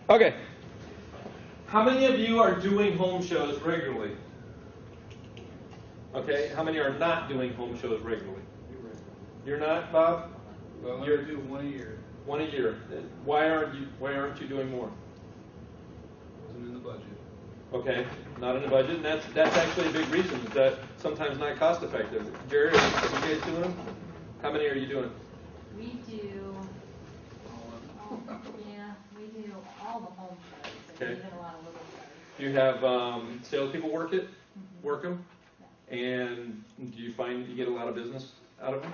Okay. How many of you are doing home shows regularly? Okay. How many are not doing home shows regularly? You're not, Bob? Well, You're do one a year. One a year. Why aren't you doing more? Wasn't in the budget. Okay, not in the budget, and that's actually a big reason. Is that sometimes not cost effective. Jerry, are you guys doing them? How many are you doing? We do. Yeah, we do all the home shows, and Okay. even a lot of little shows. Do you have salespeople work work them? And do you find you get a lot of business out of them?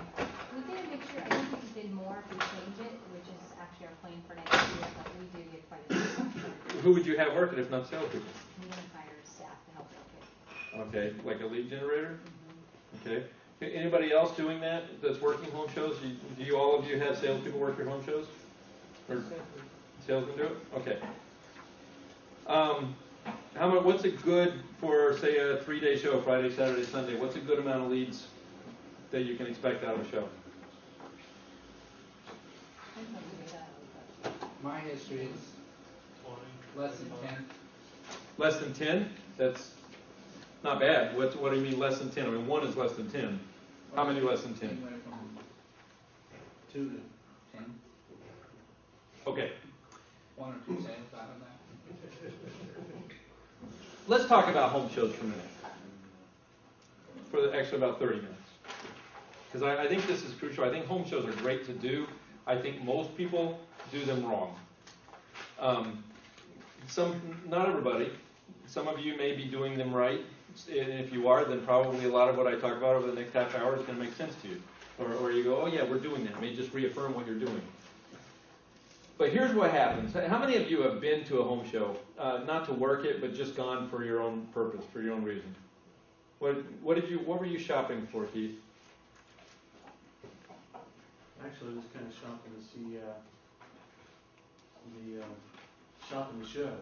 We get a mixture. I think we could do more if we change it, which is actually our plan for next year, but we do get quite a few. Who would you have work it if not salespeople? We can hire staff to help work it. Okay, like a lead generator? Okay. Anybody else doing that that's working home shows? Do all of you have salespeople work your home shows? Or salesmen do it? Okay. What's it good for, say, a 3-day show, Friday, Saturday, Sunday? What's a good amount of leads that you can expect out of a show? My history is less than 10. Less than 10? That's not bad. What do you mean less than 10? I mean, 1 is less than 10. How many less than 10? Anywhere from 2 to 10. Okay. 1 or 2 sales out of that. Let's talk about home shows for a minute. For the extra about 30 minutes. Because I think this is crucial. I think home shows are great to do. I think most people do them wrong. Not everybody. Some of you may be doing them right. And if you are, then probably a lot of what I talk about over the next half hour is going to make sense to you. Or you go, oh yeah, we're doing that. It may just reaffirm what you're doing. But here's what happens. How many of you have been to a home show, not to work it, but just gone for your own purpose, for your own reason? What were you shopping for, Keith? Actually, I was kind of shopping to see shopping the show.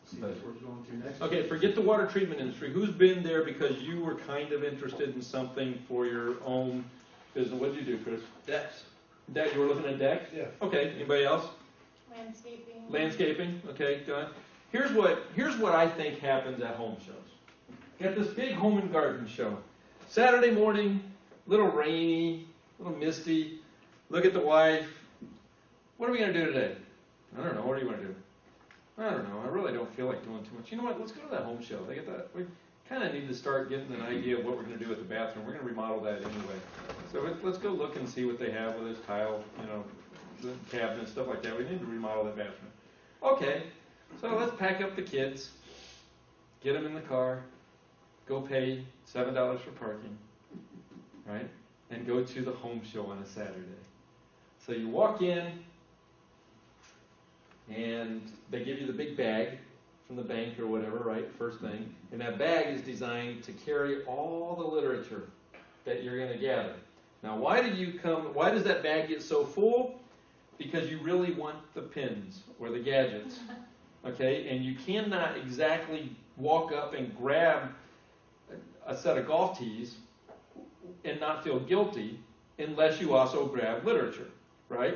See what we're going to next. Okay, forget the water treatment industry. Who's been there because you were kind of interested in something for your own business? What did you do, Chris? Decks. Deck. You were looking at decks? Yeah. Okay. Anybody else? Landscaping. Landscaping. Okay. Go ahead. Here's what I think happens at home shows. You got this big home and garden show. Saturday morning, a little rainy, a little misty. Look at the wife. What are we going to do today? I don't know. What do you want to do? I don't know. I really don't feel like doing too much. You know what? Let's go to that home show. They get that. We kind of need to start getting an idea of what we're going to do with the bathroom. We're going to remodel that anyway. So let's go look and see what they have with this tile, the cabinet, stuff like that. We need to remodel that bathroom. Okay. So let's pack up the kids, get them in the car, go pay $7 for parking, right? And go to the home show on a Saturday. So you walk in, and they give you the big bag from the bank or whatever, right? First thing. And that bag is designed to carry all the literature that you're going to gather. Now, why does that bag get so full? Because you really want the pins or the gadgets, okay? And you cannot exactly walk up and grab a set of golf tees and not feel guilty unless you also grab literature, right?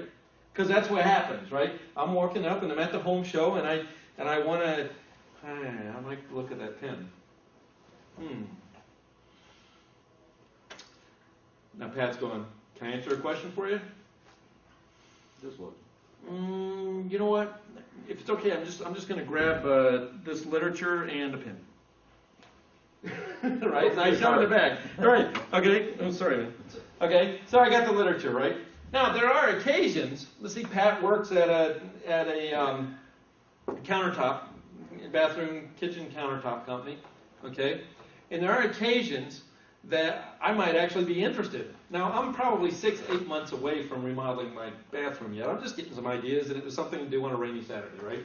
Because that's what happens, right? I'm walking up and I'm at the home show and I want to, I might look at that pen. Now Pat's going, can I answer a question for you? Just look. You know what? If it's okay, I'm just going to grab this literature and a pen. Right? And I show in the bag. All right. Okay. Oh, sorry, man. Okay. So I got the literature, right? Now there are occasions. Let's see. Pat works at a countertop, bathroom, kitchen countertop company. Okay. And there are occasions that I might actually be interested. Now I'm probably 6-8 months away from remodeling my bathroom yet. I'm just getting some ideas, and it was something to do on a rainy Saturday, right?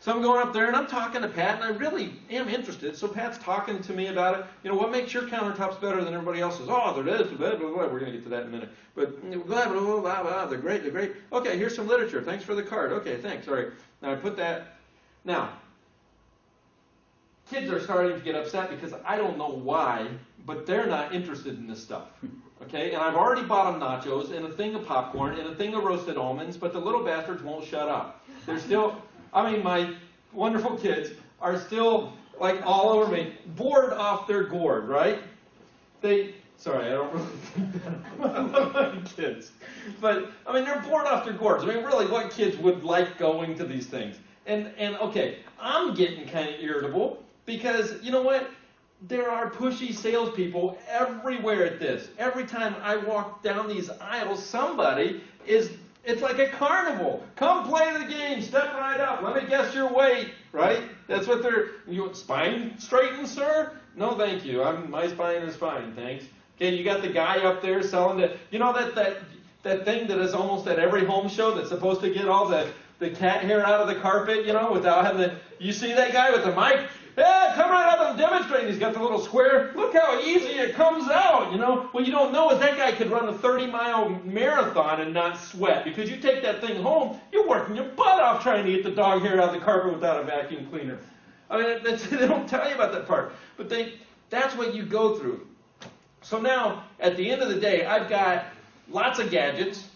So I'm going up there and I'm talking to Pat, and I really am interested. So Pat's talking to me about it. What makes your countertops better than everybody else's? Oh, they're this, blah, blah, blah. We're going to get to that in a minute. But blah, blah, blah, blah, blah. They're great, they're great. Okay, here's some literature. Thanks for the card. Okay, thanks. All right. Now I put that. Now, kids are starting to get upset because I don't know why, but they're not interested in this stuff. Okay, and I've already bought them nachos and a thing of popcorn and a thing of roasted almonds, but the little bastards won't shut up. They're still... I mean, my wonderful kids are still like all over me, bored off their gourd, right? Sorry, I don't really think that about my kids. But, I mean, they're bored off their gourds. I mean, really, what kids would like going to these things? And okay, I'm getting kind of irritable because, you know what? There are pushy salespeople everywhere at this. Every time I walk down these aisles, somebody it's like a carnival. Come play the game, step right up, let me guess your weight, right? That's what you want spine straightened, sir? No, thank you. My spine is fine, thanks. Okay, you got the guy up there selling that thing that is almost at every home show that's supposed to get all the cat hair out of the carpet, without having you see that guy with the mic? Yeah, come right up and demonstrate. He's got the little square. Look how easy it comes out, What you don't know is that guy could run a 30-mile marathon and not sweat because you take that thing home, you're working your butt off trying to get the dog hair out of the carpet without a vacuum cleaner. I mean, they don't tell you about that part. But that's what you go through. So now, at the end of the day, I've got lots of gadgets,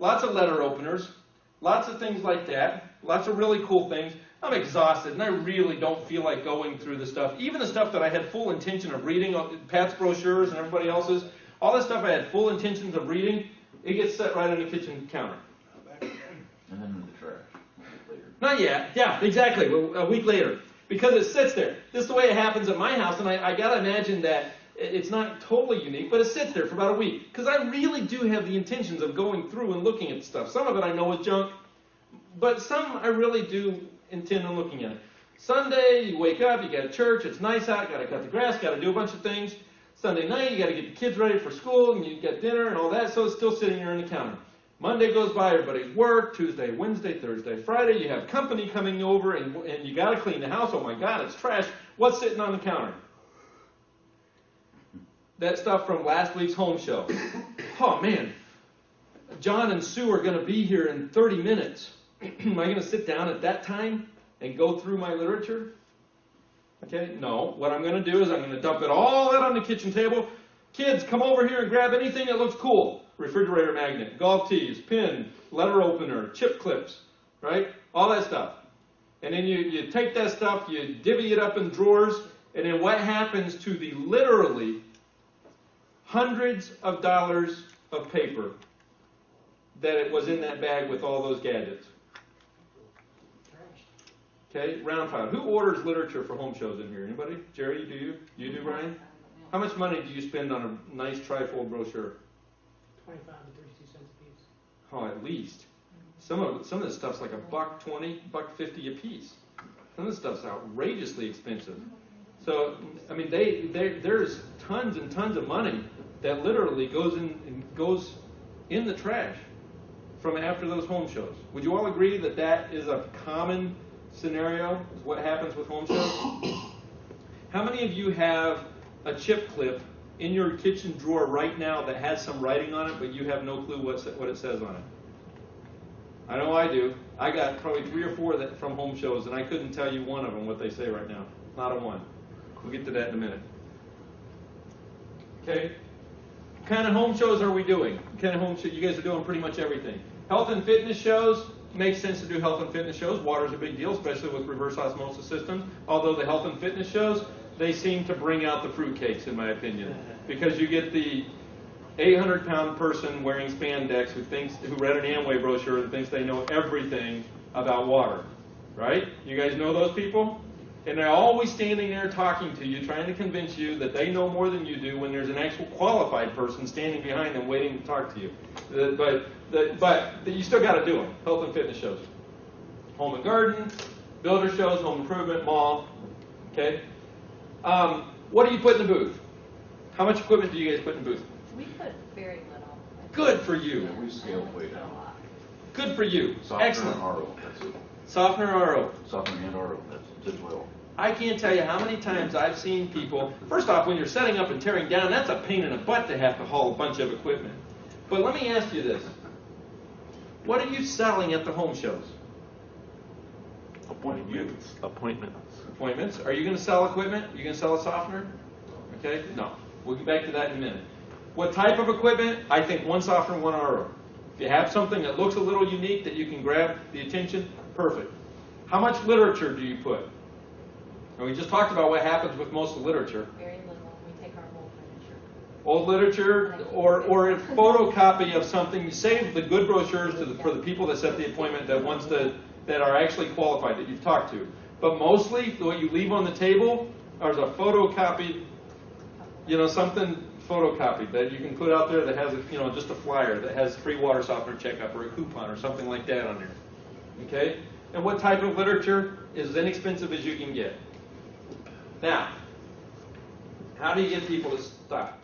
lots of letter openers, lots of things like that, lots of really cool things. I'm exhausted, and I really don't feel like going through the stuff. Even the stuff that I had full intention of reading, Pat's brochures and everybody else's, all the stuff I had full intentions of reading, it gets set right on the kitchen counter. And then in the trash later. Not yet. Yeah, exactly. A week later. Because it sits there. This is the way it happens at my house, and I got to imagine that it's not totally unique, but it sits there for about a week. Because I really do have the intentions of going through and looking at stuff. Some of it I know is junk, but some I really do intend on looking at it. Sunday, you wake up, you got church, it's nice out, got to cut the grass, got to do a bunch of things. Sunday night, you got to get the kids ready for school, and you get dinner and all that, so it's still sitting there on the counter. Monday goes by, everybody's work. Tuesday, Wednesday, Thursday, Friday, you have company coming over, and you got to clean the house. Oh my God, it's trash. What's sitting on the counter? That stuff from last week's home show. Oh man, John and Sue are going to be here in 30 minutes. Am I going to sit down at that time and go through my literature? Okay, no. What I'm going to do is I'm going to dump it all out on the kitchen table. Kids, come over here and grab anything that looks cool. Refrigerator magnet, golf tees, pin, letter opener, chip clips, right? All that stuff. And then you take that stuff, you divvy it up in drawers, and then what happens to the literally hundreds of dollars of paper that it was in that bag with all those gadgets? Okay, round five. Who orders literature for home shows in here? Anybody? Jerry, do you? You do, Ryan? How much money do you spend on a nice trifold brochure? 25 to 32 cents a piece. Oh, at least. Some of this stuff's like $1.20, $1.50 a piece. Some of this stuff's outrageously expensive. So, I mean, there's tons and tons of money that literally goes in the trash from after those home shows. Would you all agree that that is a common scenario? Is what happens with home shows? How many of you have a chip clip in your kitchen drawer right now that has some writing on it, but you have no clue what it says on it? I know I do. I got probably 3 or 4 from home shows, and I couldn't tell you one of them what they say right now. Not a one. We'll get to that in a minute. Okay. What kind of home shows are we doing? What kind of home show? You guys are doing pretty much everything. Health and fitness shows. Makes sense to do health and fitness shows. Water's a big deal, especially with reverse osmosis systems. Although the health and fitness shows, they seem to bring out the fruitcakes, in my opinion, because you get the 800-pound person wearing spandex who read an Amway brochure and thinks they know everything about water, right? You guys know those people? And they're always standing there talking to you, trying to convince you that they know more than you do when there's an actual qualified person standing behind them waiting to talk to you. But you still got to do them, health and fitness shows. Home and garden, builder shows, home improvement, mall, okay? What do you put in the booth? How much equipment do you guys put in the booth? We put very little. Good for you. We scaled way down. Good for you. Softener Excellent. and RO, that's it. Softener RO. Softener and RO, that's as well. I can't tell you how many times I've seen people, first off, when you're setting up and tearing down, that's a pain in the butt to have to haul a bunch of equipment. But let me ask you this. What are you selling at the home shows? Appointments. Appointments. Are you going to sell equipment? Are you going to sell a softener? Okay, no. We'll get back to that in a minute. What type of equipment? I think one softener, one RO. If you have something that looks a little unique that you can grab the attention, perfect. How much literature do you put? And we just talked about what happens with most of the literature. Very little. We take our old literature. Old literature, or a photocopy of something. You save the good brochures for the people that set the appointment that are actually qualified, that you've talked to. But mostly, what you leave on the table is a photocopied, something photocopied that you can put out there that has, just a flyer that has free water softener checkup or a coupon or something like that on there. Okay? And what type of literature is as inexpensive as you can get? Now, how do you get people to stop?